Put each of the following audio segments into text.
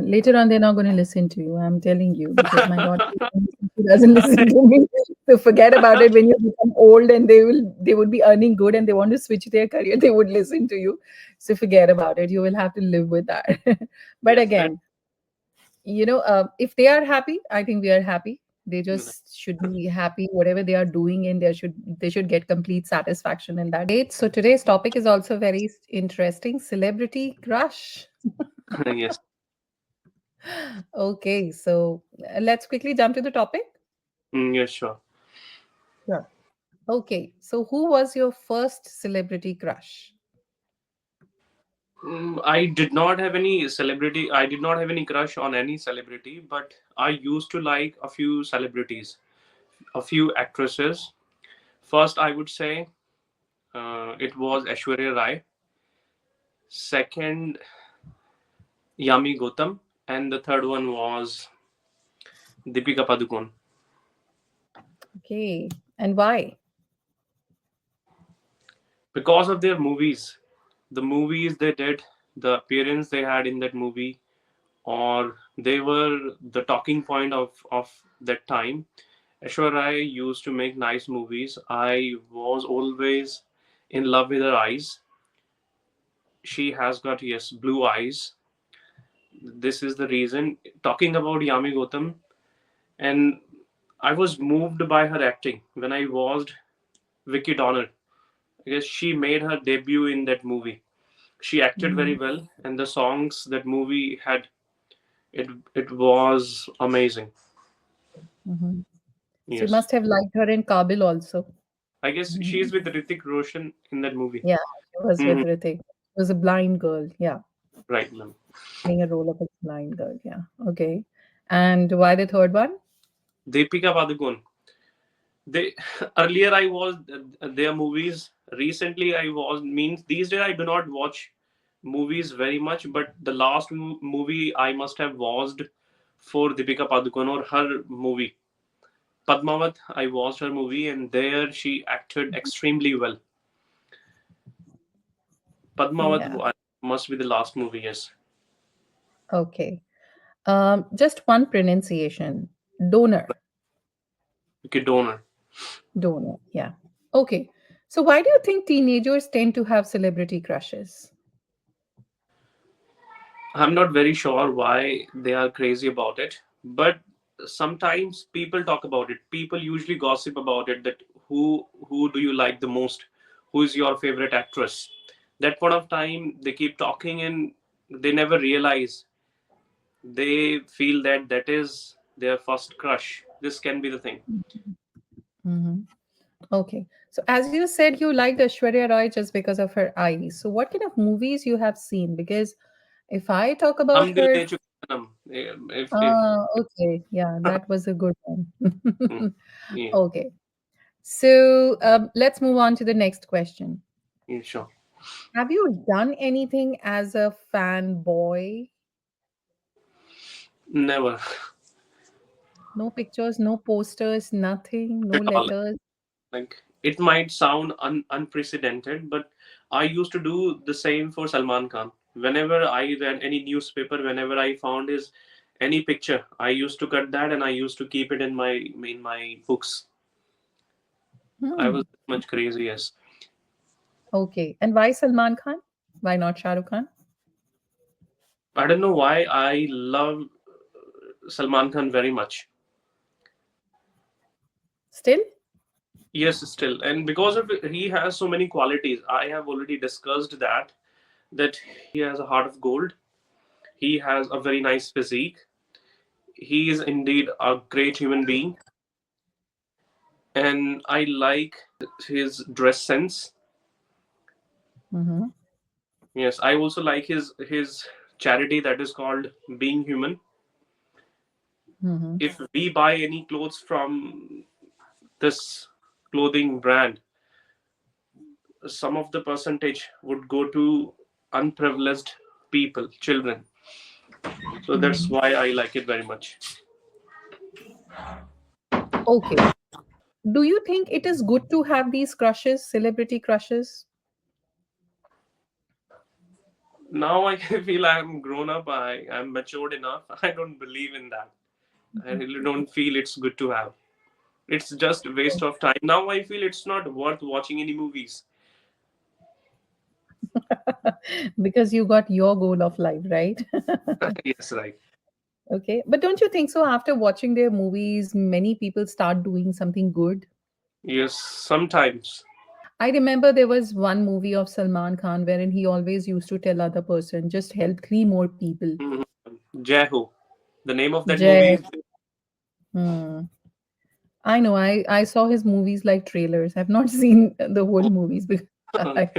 Later on, they're not going to listen to you. I'm telling you because my daughter she doesn't listen to me. So forget about it. When you become old and they would be earning good and they want to switch their career, they would listen to you. So forget about it. You will have to live with that. But Yes, that again, if they are happy, I think we are happy. They right. just should be happy whatever they are doing, and they should get complete satisfaction in that. Great. So today's topic is also very interesting: celebrity crush. Yes. Okay, so let's quickly jump to the topic. Yes, sure. Sure. Okay, so who was your first celebrity crush? I did not have any celebrity. I did not have any crush on any celebrity, but I used to like a few celebrities, a few actresses. First, I would say it was Aishwarya Rai. Second, Yami Gautam, and the third one was Deepika Padukone. Okay, and why? Because of their movies, the movies they did, the appearance they had in that movie, or they were the talking point of that time. Aishwarya Rai used to make nice movies. I was always in love with her eyes. She has got, yes, blue eyes. This is the reason. Talking about Yami Gautam, and I was moved by her acting when I watched Vicky Donner, because she made her debut in that movie. She acted very Mhm, well, and the songs that movie had, it was amazing. mhm. So you Yes, must have liked her in Kabil also. I guess she Mhm. is with Ritik Roshan in that movie. Yeah, she was Hmm. with Ritik. She was a blind girl. Yeah, Right, ma'am. playing a role of a blind girl. Yeah. Okay. And why the third one? Deepika Padukone. They earlier I was their movies. Recently I was, means these days I do not watch movies very much. But the last movie I must have watched for Deepika Padukone, or her movie Padmavat. I watched her movie, and there she acted extremely well. Padmavat Yeah. must be the last movie. Yes, Okay. Just one pronunciation. Donor. okay, Donor. Donor. Yeah. Okay. So why do you think teenagers tend to have celebrity crushes? I'm not very sure why they are crazy about it, but sometimes people talk about it. People usually gossip about it, that who do you like the most? Who is your favorite actress? That point of time they keep talking, and they never realize, they feel that that is their first crush. This can be the thing. Mhm. Okay. So as you said, you liked Aishwarya Roy just because of her eyes. So what kind of movies you have seen? Because if I talk about Hum Dil her, De Chuke Sanam. If okay, yeah, that was a good one. yeah, Okay. So let's move on to the next question. yeah, sure. Have you done anything as a fanboy? Never No pictures, no posters, nothing, no at all. letters. Like, it might sound unprecedented, but I used to do the same for Salman Khan. Whenever I read any newspaper, whenever I found his any picture, I used to cut that and I used to keep it in my books. I Hmm. was much crazy. Yes, Okay. And why Salman Khan? Why not Shah Rukh Khan? I don't know why I love Salman Khan very much. Still? Yes, still, and because of he has so many qualities. I have already discussed that he has a heart of gold. He has a very nice physique. He is indeed a great human being, and I like his dress sense. Mm-hmm. Yes, I also like his charity that is called Being Human. Mm-hmm. If we buy any clothes from this clothing brand, some of the percentage would go to unprivileged people, children. So that's Mm-hmm. why I like it very much. Okay. Do you think it is good to have these crushes, celebrity crushes? Now I feel I'm grown up. I'm matured enough. I don't believe in that. I really don't feel it's good to have. It's just a waste of time. Now I feel it's not worth watching any movies. Because you got your goal of life, right? Yes, right. Okay. But don't you think so? After watching their movies, many people start doing something good. Yes, sometimes. I remember there was one movie of Salman Khan wherein he always used to tell other person, just help three more people. Mhm. Jehu. The name of that movie Jay. is. Hmm. I know. I saw his movies like trailers. I've not seen the whole movies because Okay.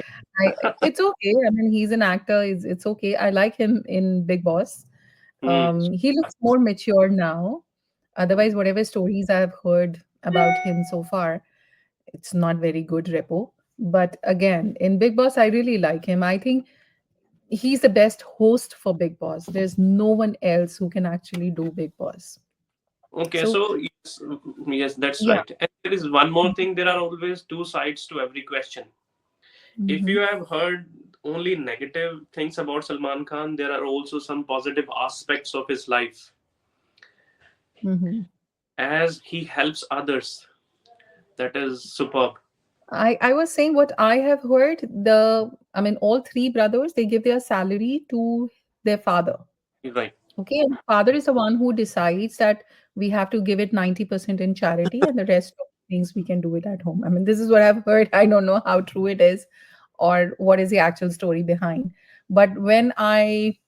it's okay. I mean, he's an actor. It's okay. I like him in Big Boss. Hmm. He looks more mature now. Otherwise, whatever stories I've heard about him so far, it's not very good repo. But again, in Big Boss, I really like him. I think he's the best host for Big Boss. There's no one else who can actually do Big Boss. Okay, So so yes, yes, that's yeah. right. And there is one more thing. There are always two sides to every question. If Hmm. you have heard only negative things about Salman Khan, there are also some positive aspects of his life, Hmm. as he helps others. That is superb. I was saying what I have heard. I mean, all three brothers they give their salary to their father. Right. Okay, and father is the one who decides that we have to give it 90% in charity and the rest of things we can do it at home. I mean, this is what I've heard. I don't know how true it is or what is the actual story behind. But when I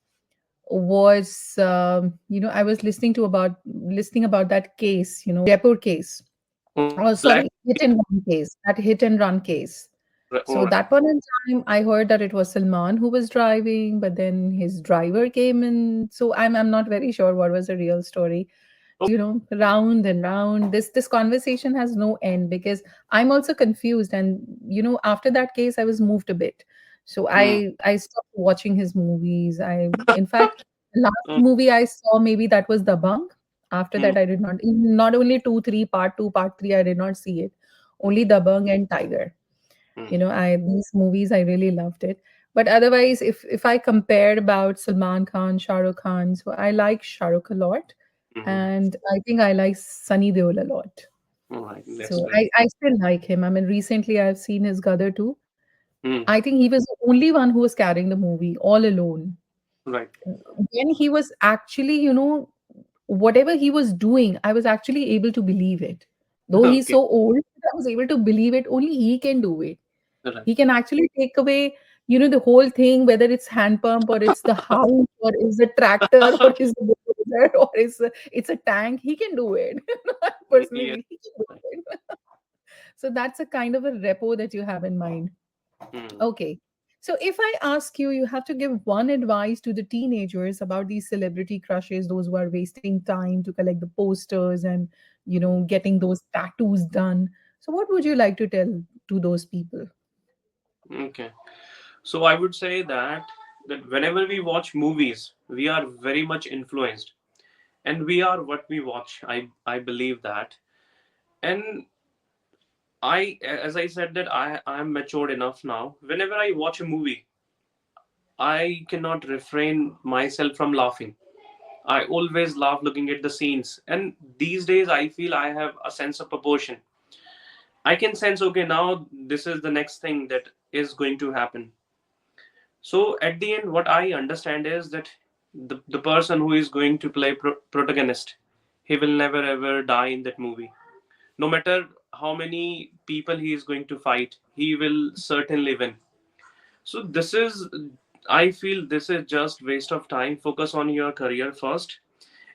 was, I was listening about that case, Jaipur case. Oh, Oh, black. sorry, hit and run case. That hit and run case. So All that point in time, I heard that it was Salman who was driving, but then his driver came in. So I'm not very sure what was the real story. So round and round. This conversation has no end because I'm also confused. And after that case, I was moved a bit. So right. I stopped watching his movies. In fact, the last Mm, movie I saw maybe that was Dabang. After mm, that, I did not only two, three, part two, part three. I did not see it. Only Dabang and Tiger. mm, I these movies I really loved it. But otherwise, if I compared about Salman Khan, Shah Rukh Khan, so I like Shah Rukh a lot, mm. and I think I like Sunny Deol a lot. All right, that's So right. I still like him. I mean, recently I've seen his Gadar too. Mm, I think he was the only one who was carrying the movie all alone. right. When he was actually, whatever he was doing, I was actually able to believe it. Though he's Okay. so old, I was able to believe it. Only he can do it. Right. He can actually take away, the whole thing, whether it's hand pump or it's the house or is a tractor or is a bulldozer or it's a tank. He can do it. Yes. Personally, he can do Right. it. So that's a kind of a repo that you have in mind. Mm, Okay. So if I ask you, you have to give one advice to the teenagers about these celebrity crushes, those who are wasting time to collect the posters and, getting those tattoos done. So what would you like to tell to those people? okay. So I would say that whenever we watch movies, we are very much influenced, and we are what we watch. I believe that, and as I said that I'm matured enough now. Whenever I watch a movie, I cannot refrain myself from laughing. I always laugh looking at the scenes, and these days I feel I have a sense of proportion. I can sense, okay, now this is the next thing that is going to happen. So at the end, what I understand is that the person who is going to play protagonist, he will never ever die in that movie. No matter how many people he is going to fight, he will certainly win. So this is, I feel this is just waste of time. Focus on your career first,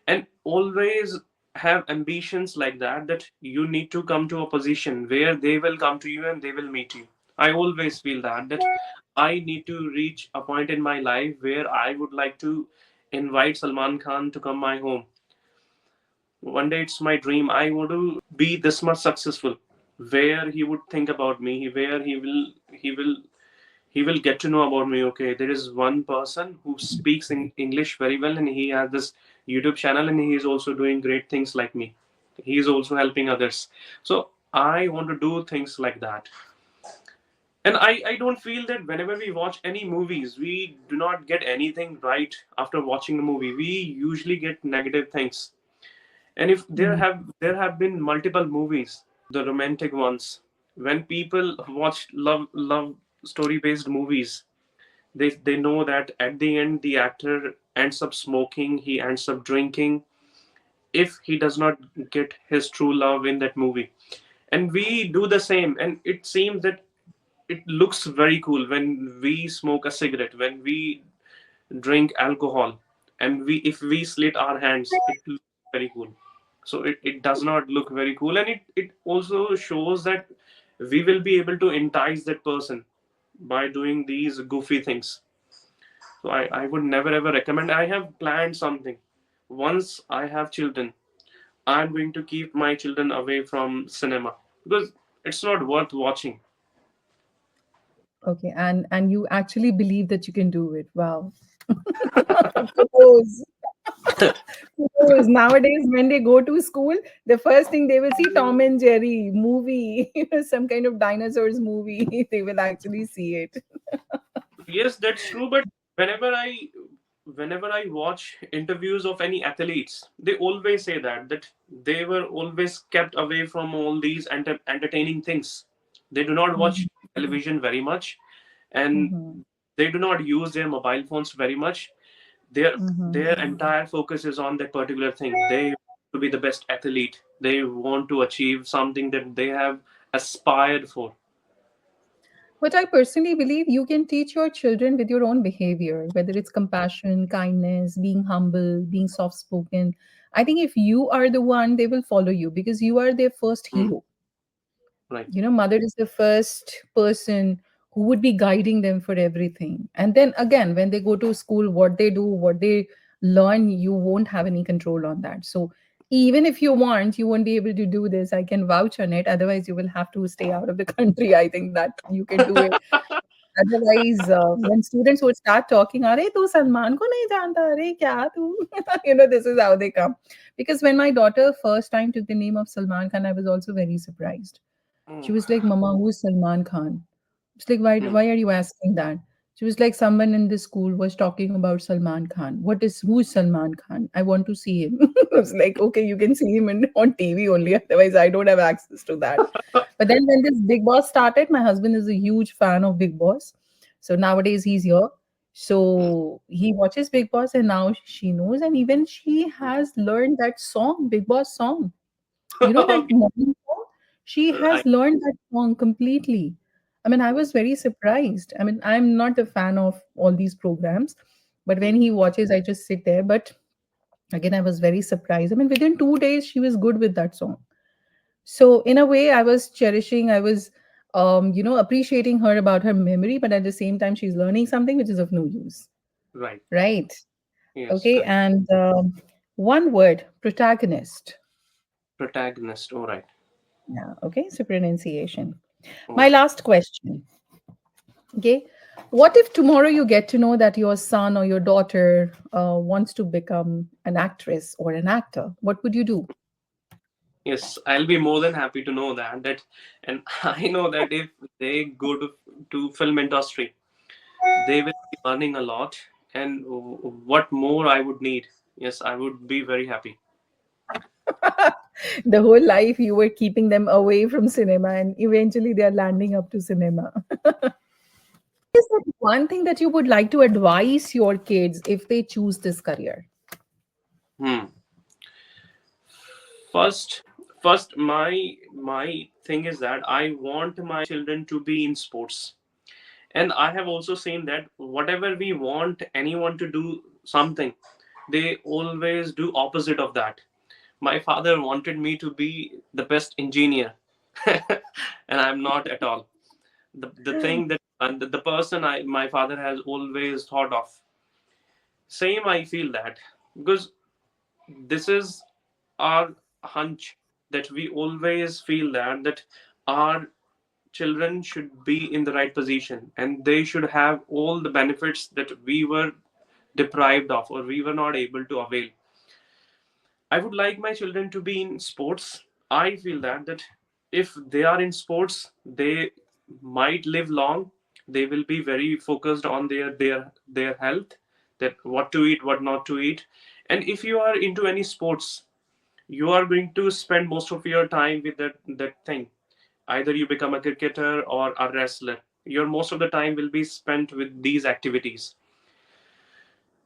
and always have ambitions like that you need to come to a position where they will come to you and they will meet you. I always feel that I need to reach a point in my life where I would like to invite Salman Khan to come my home. One day it's my dream. I want to be this much successful where he would think about me, where he will get to know about me. Okay, there is one person who speaks in English very well, and he has this YouTube channel, and he is also doing great things like me. He is also helping others. So I want to do things like that. And I don't feel that whenever we watch any movies, we do not get anything right after watching the movie. We usually get negative things. And if Mm. there have been multiple movies, the romantic ones, when people watch love story based movies, they know that at the end the actor ends up smoking, he ends up drinking, if he does not get his true love in that movie. And we do the same, and it seems that it looks very cool when we smoke a cigarette, when we drink alcohol, and we if we slit our hands, it looks very cool. So it does not look very cool, and it also shows that we will be able to entice that person by doing these goofy things. So I would never ever recommend. I have planned something. Once I have children, I'm going to keep my children away from cinema because it's not worth watching. Okay, and you actually believe that you can do it. Wow. Kudos. Kudos. Nowadays, when they go to school, the first thing they will see Tom and Jerry movie, some kind of dinosaurs movie. They will actually see it. Yes, that's true. But whenever I whenever I watch interviews of any athletes, they always say that they were always kept away from all these entertaining things. They do not watch Mhm, television very much, and mhm, they do not use their mobile phones very much. mhm. Their entire focus is on that particular thing. They want to be the best athlete. They want to achieve something that they have aspired for. But I personally believe you can teach your children with your own behavior, whether it's compassion, kindness, being humble, being soft spoken. I think if you are the one, they will follow you because you are their first Hmm, hero. right. Mother is the first person who would be guiding them for everything. And then again, when they go to school, what they do, what they learn, you won't have any control on that. So even if you want, you won't be able to do this. I can vouch on it. Otherwise, you will have to stay out of the country. I think that you can do it. Otherwise, when students would start talking, "Are tu Salman ko nahi janta? Are kya tu?" This is how they come. Because when my daughter first time took the name of Salman Khan, I was also very surprised. She Hmm, was like, "Mama, who's Salman Khan?" It's like, hmm. why are you asking that? She was like, someone in the school was talking about Salman Khan. Who's Salman Khan? I want to see him. I was like, okay, you can see him on TV only. Otherwise, I don't have access to that. But then when this Big Boss started, my husband is a huge fan of Big Boss. So nowadays he's here. So he watches Big Boss and now she knows. And even she has learned that song, Big Boss song. That Okay. morning song? She I has learned that song completely. I mean, I was very surprised. I mean, I'm not a fan of all these programs, but when he watches, I just sit there. But again, I was very surprised. I mean, within 2 days, she was good with that song. So in a way, I was appreciating her about her memory, but at the same time, she's learning something which is of no use. right. Right. Yes, Okay. correct. And one word, protagonist. Protagonist. All right. Yeah. Okay. So pronunciation. All My right. last question. Okay. What if tomorrow you get to know that your son or your daughter wants to become an actress or an actor? What would you do? Yes, I'll be more than happy to know that, and I know that if they go to film industry, they will be earning a lot. And what more I would need? Yes, I would be very happy. The whole life you were keeping them away from cinema, and eventually they are landing up to cinema. Is that one thing that you would like to advise your kids if they choose this career? Hmm. First, first, my thing is that I want my children to be in sports. And I have also seen that whatever we want anyone to do something, they always do opposite of that. My father wanted me to be the best engineer, and I'm not at all. The thing that and the person my father has always thought of. Same, I feel that because this is our hunch that we always feel that our children should be in the right position and they should have all the benefits that we were deprived of or we were not able to avail. I would like my children to be in sports. I feel that if they are in sports, might live long. They will be very focused on their health, that what to eat, what not to eat. And if you are into any sports, you are going to spend most of your time with that thing. Either you become a cricketer or a wrestler, your most of the time will be spent with these activities.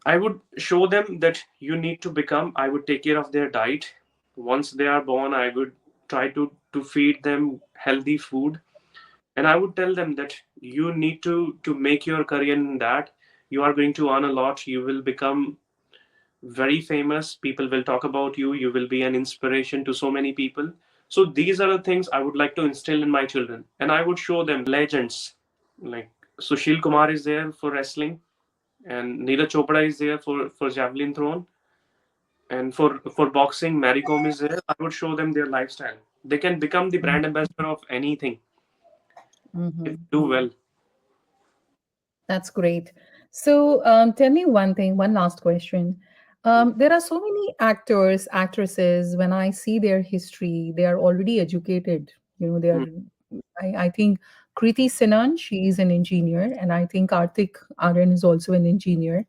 I would show them that you need to become. I would take care of their diet. Once they are born, I would try to feed them healthy food, and I would tell them that you need to make your career in that. You are going to earn a lot. You will become very famous. People will talk about you. You will be an inspiration to so many people. So these are the things I would like to instill in my children, and I would show them legends like Sushil Kumar is there for wrestling, and Neeraj Chopra is there for javelin thrown, and for boxing, Mary Kom is there. I would show them their lifestyle. They can become the brand ambassador of anything if Mm-hmm. they do well. That's great. So, tell me one thing, one last question. There are so many actors, actresses, when I see their history, they are already educated. You know, they are, Mm, I think Kriti Sinan, she is an engineer, and I think Karthik Aryan is also an engineer.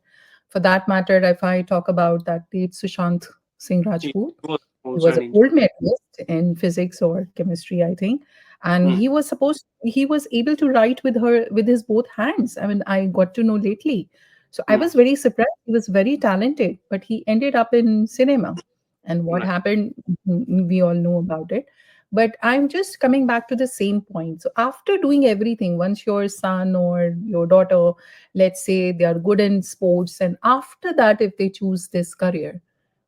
For that matter, if I talk about that late Sushant Singh he Rajput, was he also was an a engineer. gold medalist in physics or chemistry, I think. And Mm, he was able to write with his both hands. I mean, I got to know lately. So I mm, was very surprised. He was very talented, but he ended up in cinema. And what right. happened, we all know about it. But I'm just coming back to the same point. So after doing everything, once your son or your daughter, let's say they are good in sports, and after that, if they choose this career,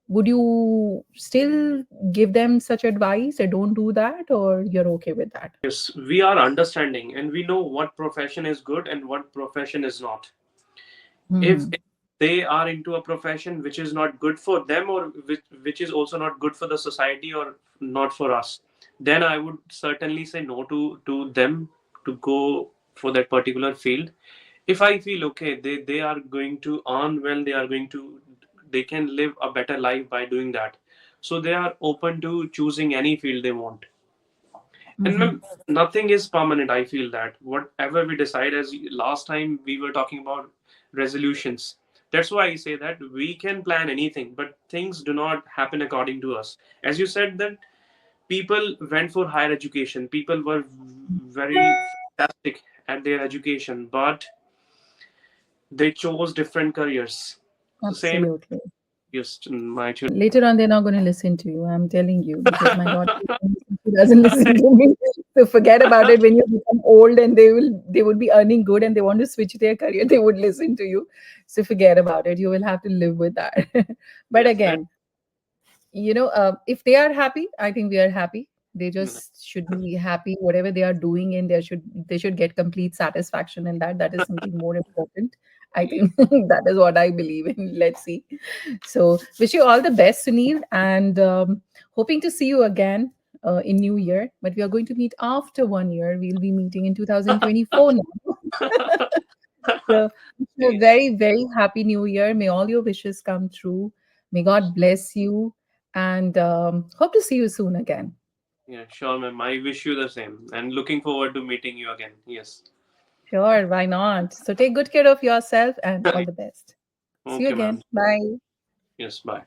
would you still give them such advice or don't do that, or you're okay with that? Yes, we are understanding and we know what profession is good and what profession is not. If Hmm. they are into a profession which is not good for them, or which is also not good for the society or not for us, then I would certainly say no to them to go for that particular field. If I feel okay, they are going to earn well, they can live a better life by doing that, so they are open to choosing any field they want. And Hmm. ma'am, nothing is permanent. I feel that whatever we decide, as last time we were talking about resolutions, that's why I say that we can plan anything, but things do not happen according to us. As you said, that people went for higher education, people were very fantastic at their education, but they chose different careers. So same, Absolutely. just my children. Later on, they're not going to listen to you. I'm telling you, because my daughter, she doesn't listen to me. So forget about it. When you become old and they would be earning good and they want to switch their career, they would listen to you. So forget about it. You will have to live with that. But Yes, that again, if they are happy, I think we are happy. They just should be happy whatever they are doing, and they should get complete satisfaction in that is something more important. I think that is what I believe in. Let's see. So wish you all the best, Sunil, and hoping to see you again in new year, but we are going to meet after 1 year. We'll be meeting in 2024 now. So wish you a yes. very, very happy new year. May all your wishes come true. May God bless you. And hope to see you soon again. Yeah, sure, ma'am. I wish you the same, and looking forward to meeting you again. Yes. Sure, why not? So take good care of yourself and all the best. See you Okay, ma'am. again. Bye. Yes, bye.